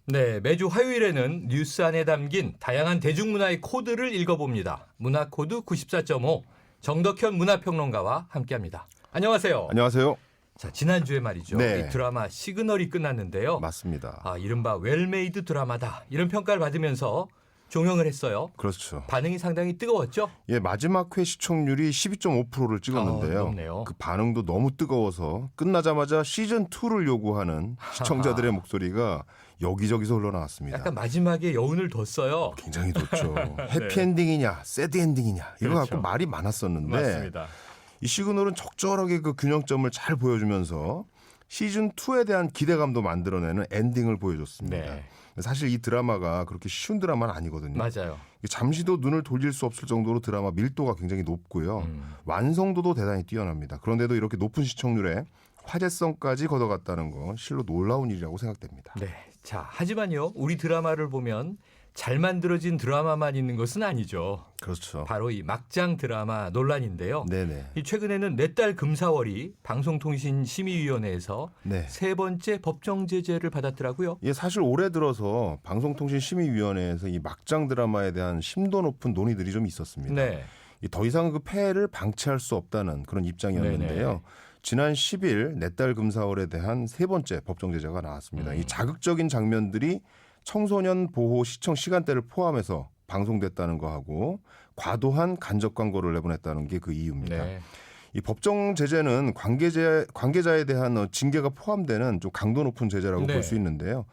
네, 매주 화요일에는 뉴스 안에 담긴 다양한 대중문화의 코드를 읽어봅니다. 문화코드 94.5 정덕현 문화평론가와 함께합니다. 안녕하세요. 안녕하세요. 자, 지난주에 말이죠. 네. 이 드라마 시그널이 끝났는데요. 맞습니다. 이른바 웰메이드 드라마다 이런 평가를 받으면서 종영을 했어요. 그렇죠. 반응이 상당히 뜨거웠죠? 예, 마지막 회 시청률이 12.5%를 찍었는데요. 높네요. 그 반응도 너무 뜨거워서 끝나자마자 시즌 2를 요구하는 시청자들의 목소리가 여기저기서 흘러나왔습니다. 약간 마지막에 여운을 뒀어요. 굉장히 좋죠. 해피엔딩이냐, 새드엔딩이냐 이거 그렇죠. 갖고 말이 많았었는데 맞습니다. 이 시그널은 적절하게 그 균형점을 잘 보여주면서 시즌 2에 대한 기대감도 만들어내는 엔딩을 보여줬습니다. 네. 사실 이 드라마가 그렇게 쉬운 드라마는 아니거든요. 맞아요. 잠시도 눈을 돌릴 수 없을 정도로 드라마 밀도가 굉장히 높고요. 완성도도 대단히 뛰어납니다. 그런데도 이렇게 높은 시청률에 화제성까지 걷어갔다는 건 실로 놀라운 일이라고 생각됩니다. 네. 자, 하지만요. 우리 드라마를 보면 잘 만들어진 드라마만 있는 것은 아니죠. 그렇죠. 바로 이 막장 드라마 논란인데요. 네네. 이 최근에는 내 딸 금사월이 방송통신심의위원회에서 네. 세 번째 법정 제재를 받았더라고요. 예, 사실 올해 들어서 방송통신심의위원회에서 이 막장 드라마에 대한 심도 높은 논의들이 좀 있었습니다. 네. 더 이상 그 폐해를 방치할 수 없다는 그런 입장이었는데요. 네네. 지난 10일 내 딸 금사월에 대한 세 번째 법정 제재가 나왔습니다. 이 자극적인 장면들이 청소년 보호 시청 시간대를 포함해서 방송됐다는 거하고 과도한 간접 광고를 내보냈다는 게 그 이유입니다. 네. 이 법정 제재는 관계자에 대한 징계가 포함되는 좀 강도 높은 제재라고 네. 볼 수 있는데요.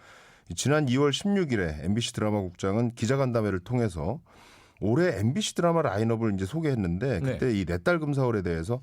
지난 2월 16일에 MBC 드라마국장은 기자간담회를 통해서 올해 MBC 드라마 라인업을 이제 소개했는데 그때 네. 이 내 딸 금사월에 대해서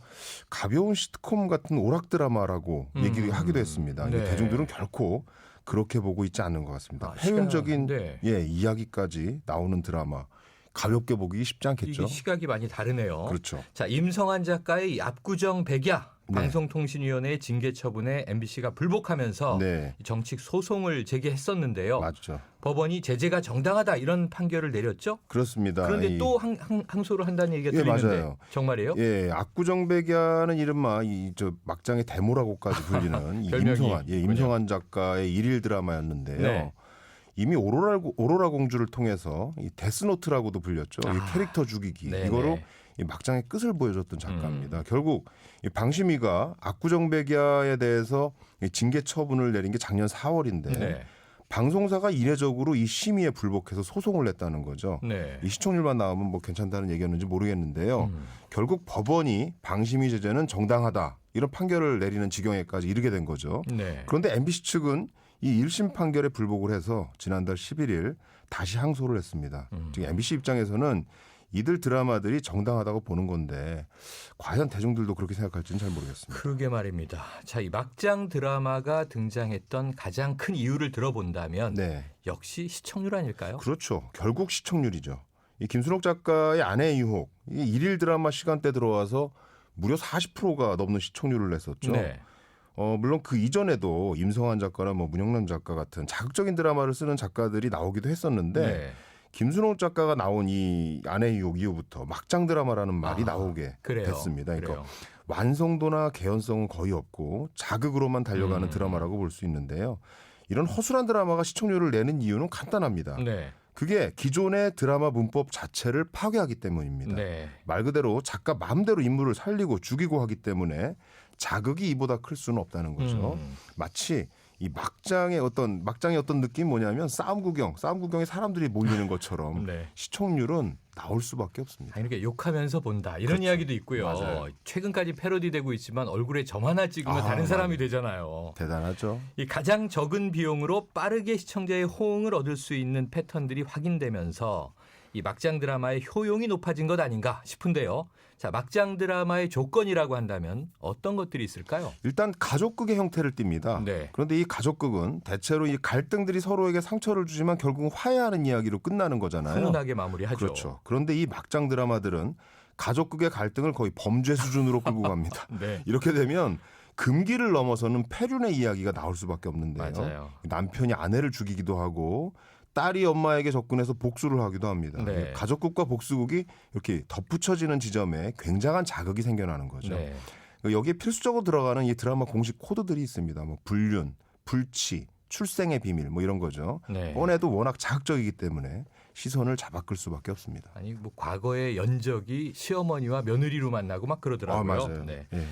가벼운 시트콤 같은 오락 드라마라고 얘기하기도 했습니다. 네. 대중들은 결코 그렇게 보고 있지 않는 것 같습니다. 시간, 해운적인 네. 이야기까지 나오는 드라마 가볍게 보기 쉽지 않겠죠. 이게 시각이 많이 다르네요. 그렇죠. 자, 임성환 작가의 이 압구정 백야 네. 방송통신위원회의 징계 처분에 MBC가 불복하면서 네. 정식 소송을 제기했었는데요. 맞죠. 법원이 제재가 정당하다 이런 판결을 내렸죠. 그렇습니다. 그런데 또 항소를 한다는 얘기가 들리는데 맞아요. 정말이에요? 예, 압구정백야는 이른바 저 막장의 데모라고까지 불리는 이 별명이 임성환 작가의 일일 드라마였는데요. 네. 이미 오로라 공주를 통해서 이 데스노트라고도 불렸죠. 이 캐릭터 죽이기 네네. 이거로 이 막장의 끝을 보여줬던 작가입니다. 결국 이 방심위가 압구정백야에 대해서 이 징계 처분을 내린 게 작년 4월인데 네. 방송사가 이례적으로 이 심의에 불복해서 소송을 냈다는 거죠. 네. 이 시청률만 나오면 뭐 괜찮다는 얘기였는지 모르겠는데요. 결국 법원이 방심위 제재는 정당하다 이런 판결을 내리는 지경에까지 이르게 된 거죠. 네. 그런데 MBC 측은 이 1심 판결에 불복을 해서 지난달 11일 다시 항소를 했습니다. 지금 MBC 입장에서는 이들 드라마들이 정당하다고 보는 건데 과연 대중들도 그렇게 생각할지는 잘 모르겠습니다. 그러게 말입니다. 자, 이 막장 드라마가 등장했던 가장 큰 이유를 들어본다면 네, 역시 시청률 아닐까요? 그렇죠. 결국 시청률이죠. 이 김순옥 작가의 아내의 유혹, 이 일일 드라마 시간대 들어와서 무려 40%가 넘는 시청률을 냈었죠. 네. 물론 그 이전에도 임성환 작가나 뭐 문영남 작가 같은 자극적인 드라마를 쓰는 작가들이 나오기도 했었는데 네. 김순옥 작가가 나온 이 아내의 유혹 이후부터 막장 드라마라는 말이 나오게 그래요. 됐습니다. 그러니까 그래요. 완성도나 개연성은 거의 없고 자극으로만 달려가는 드라마라고 볼 수 있는데요. 이런 허술한 드라마가 시청률을 내는 이유는 간단합니다. 네. 그게 기존의 드라마 문법 자체를 파괴하기 때문입니다. 네. 말 그대로 작가 마음대로 인물을 살리고 죽이고 하기 때문에 자극이 이보다 클 수는 없다는 거죠. 마치 이 막장의 어떤 느낌 뭐냐면 싸움 구경에 사람들이 몰리는 것처럼 네. 시청률은 나올 수밖에 없습니다. 이렇게 욕하면서 본다 이런 이야기도 있고요. 맞아요. 최근까지 패러디되고 있지만 얼굴에 점 하나 찍으면 다른 사람이 되잖아요. 대단하죠. 이 가장 적은 비용으로 빠르게 시청자의 호응을 얻을 수 있는 패턴들이 확인되면서 이 막장 드라마의 효용이 높아진 것 아닌가 싶은데요. 자, 막장 드라마의 조건이라고 한다면 어떤 것들이 있을까요? 일단 가족극의 형태를 띱니다. 네. 그런데 이 가족극은 대체로 이 갈등들이 서로에게 상처를 주지만 결국은 화해하는 이야기로 끝나는 거잖아요. 훈훈하게 마무리하죠. 그렇죠. 그런데 이 막장 드라마들은 가족극의 갈등을 거의 범죄 수준으로 끌고 갑니다. 네. 이렇게 되면 금기를 넘어서는 폐륜의 이야기가 나올 수밖에 없는데요. 맞아요. 남편이 아내를 죽이기도 하고 딸이 엄마에게 접근해서 복수를 하기도 합니다. 네. 가족극과 복수극이 이렇게 덧붙여지는 지점에 굉장한 자극이 생겨나는 거죠. 네. 여기에 필수적으로 들어가는 이 드라마 공식 코드들이 있습니다. 뭐 불륜, 불치, 출생의 비밀 뭐 이런 거죠. 네. 뻔해도 워낙 자극적이기 때문에 시선을 잡아끌 수밖에 없습니다. 아니 뭐 과거의 연적이 시어머니와 며느리로 만나고 막 그러더라고요. 맞아요. 네. 예.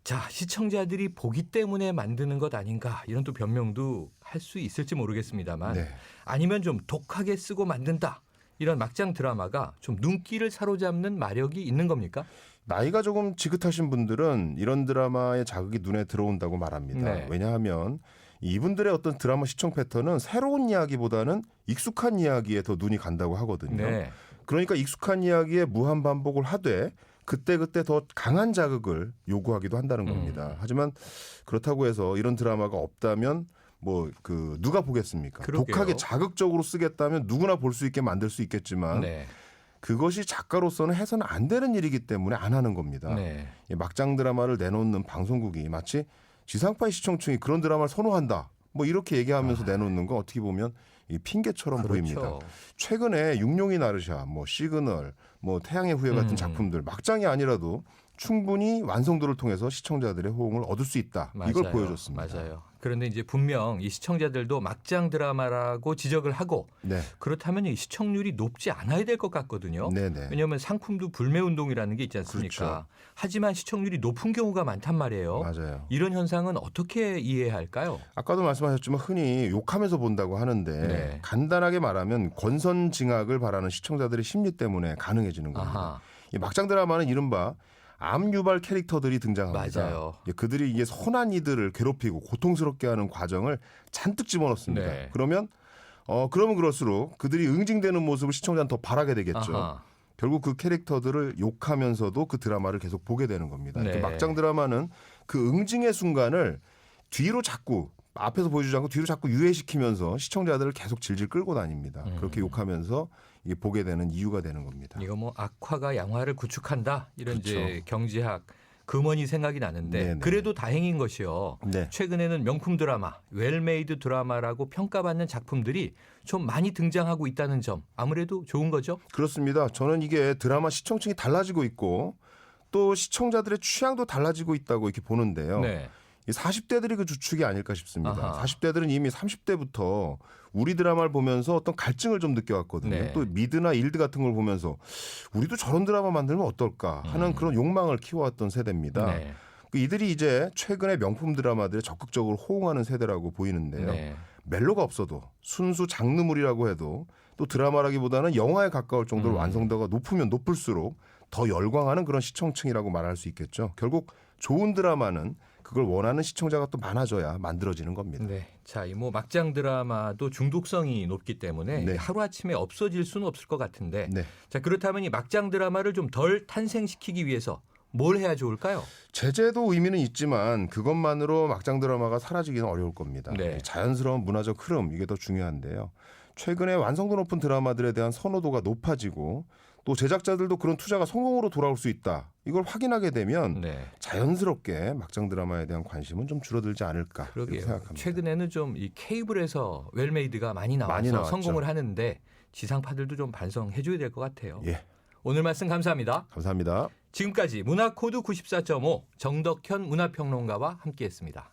자, 시청자들이 보기 때문에 만드는 것 아닌가 이런 또 변명도 할 수 있을지 모르겠습니다만 네. 아니면 좀 독하게 쓰고 만든다. 이런 막장 드라마가 좀 눈길을 사로잡는 마력이 있는 겁니까? 나이가 조금 지긋하신 분들은 이런 드라마의 자극이 눈에 들어온다고 말합니다. 네. 왜냐하면 이분들의 어떤 드라마 시청 패턴은 새로운 이야기보다는 익숙한 이야기에 더 눈이 간다고 하거든요. 네. 그러니까 익숙한 이야기에 무한 반복을 하되 그때그때 더 강한 자극을 요구하기도 한다는 겁니다. 하지만 그렇다고 해서 이런 드라마가 없다면 뭐 누가 보겠습니까? 그러게요. 독하게 자극적으로 쓰겠다면 누구나 볼 수 있게 만들 수 있겠지만 네. 그것이 작가로서는 해서는 안 되는 일이기 때문에 안 하는 겁니다. 네. 이 막장 드라마를 내놓는 방송국이 마치 지상파의 시청층이 그런 드라마를 선호한다. 뭐 이렇게 얘기하면서 내놓는 거 어떻게 보면 이 핑계처럼 그렇죠. 보입니다. 최근에 육룡이 나르샤, 뭐 시그널, 뭐 태양의 후예 같은 작품들 막장이 아니라도 충분히 완성도를 통해서 시청자들의 호응을 얻을 수 있다. 이걸 맞아요. 보여줬습니다. 맞아요. 그런데 이제 분명 이 시청자들도 막장 드라마라고 지적을 하고 네, 그렇다면 이 시청률이 높지 않아야 될 것 같거든요. 네네. 왜냐하면 상품도 불매운동이라는 게 있지 않습니까? 그렇죠. 하지만 시청률이 높은 경우가 많단 말이에요. 맞아요. 이런 현상은 어떻게 이해해야 할까요? 아까도 말씀하셨지만 흔히 욕하면서 본다고 하는데 네. 간단하게 말하면 권선징악을 바라는 시청자들의 심리 때문에 가능해지는 겁니다. 아하, 이 막장 드라마는 이른바 암 유발 캐릭터들이 등장합니다. 맞아요. 그들이 이게 선한 이들을 괴롭히고 고통스럽게 하는 과정을 잔뜩 집어넣습니다. 네. 그러면 그럴수록 그들이 응징되는 모습을 시청자는 더 바라게 되겠죠. 아하, 결국 그 캐릭터들을 욕하면서도 그 드라마를 계속 보게 되는 겁니다. 네. 그 막장 드라마는 그 응징의 순간을 뒤로 자꾸 앞에서 보여주지 않고 뒤로 자꾸 유예시키면서 시청자들을 계속 질질 끌고 다닙니다. 그렇게 욕하면서 이게 보게 되는 이유가 되는 겁니다. 이거 뭐 악화가 양화를 구축한다 이런 이제 그렇죠. 경제학 금원이 생각이 나는데 네네. 그래도 다행인 것이요. 네. 최근에는 명품 드라마, 웰메이드 드라마라고 평가받는 작품들이 좀 많이 등장하고 있다는 점 아무래도 좋은 거죠? 그렇습니다. 저는 이게 드라마 시청층이 달라지고 있고 또 시청자들의 취향도 달라지고 있다고 이렇게 보는데요. 네. 이 40대들이 그 주축이 아닐까 싶습니다. 아하. 40대들은 이미 30대부터 우리 드라마를 보면서 어떤 갈증을 좀 느껴왔거든요. 네. 또 미드나 일드 같은 걸 보면서 우리도 저런 드라마 만들면 어떨까 하는 그런 욕망을 키워왔던 세대입니다. 네. 이들이 이제 최근에 명품 드라마들에 적극적으로 호응하는 세대라고 보이는데요. 네. 멜로가 없어도 순수 장르물이라고 해도 또 드라마라기보다는 영화에 가까울 정도로 완성도가 높으면 높을수록 더 열광하는 그런 시청층이라고 말할 수 있겠죠. 결국 좋은 드라마는 그걸 원하는 시청자가 또 많아져야 만들어지는 겁니다. 네. 자, 이 뭐 막장 드라마도 중독성이 높기 때문에 네. 하루아침에 없어질 수는 없을 것 같은데 네. 자, 그렇다면 이 막장 드라마를 좀 덜 탄생시키기 위해서 뭘 해야 좋을까요? 제재도 의미는 있지만 그것만으로 막장 드라마가 사라지기는 어려울 겁니다. 네. 자연스러운 문화적 흐름 이게 더 중요한데요. 최근에 완성도 높은 드라마들에 대한 선호도가 높아지고 또 제작자들도 그런 투자가 성공으로 돌아올 수 있다. 이걸 확인하게 되면 네. 자연스럽게 막장 드라마에 대한 관심은 좀 줄어들지 않을까 이렇게 그러게요. 생각합니다. 최근에는 좀 이 케이블에서 웰메이드가 많이 많이 나와서 나왔죠. 성공을 하는데 지상파들도 좀 반성해 줘야 될 것 같아요. 예, 오늘 말씀 감사합니다. 감사합니다. 지금까지 문화코드 94.5 정덕현 문화평론가와 함께했습니다.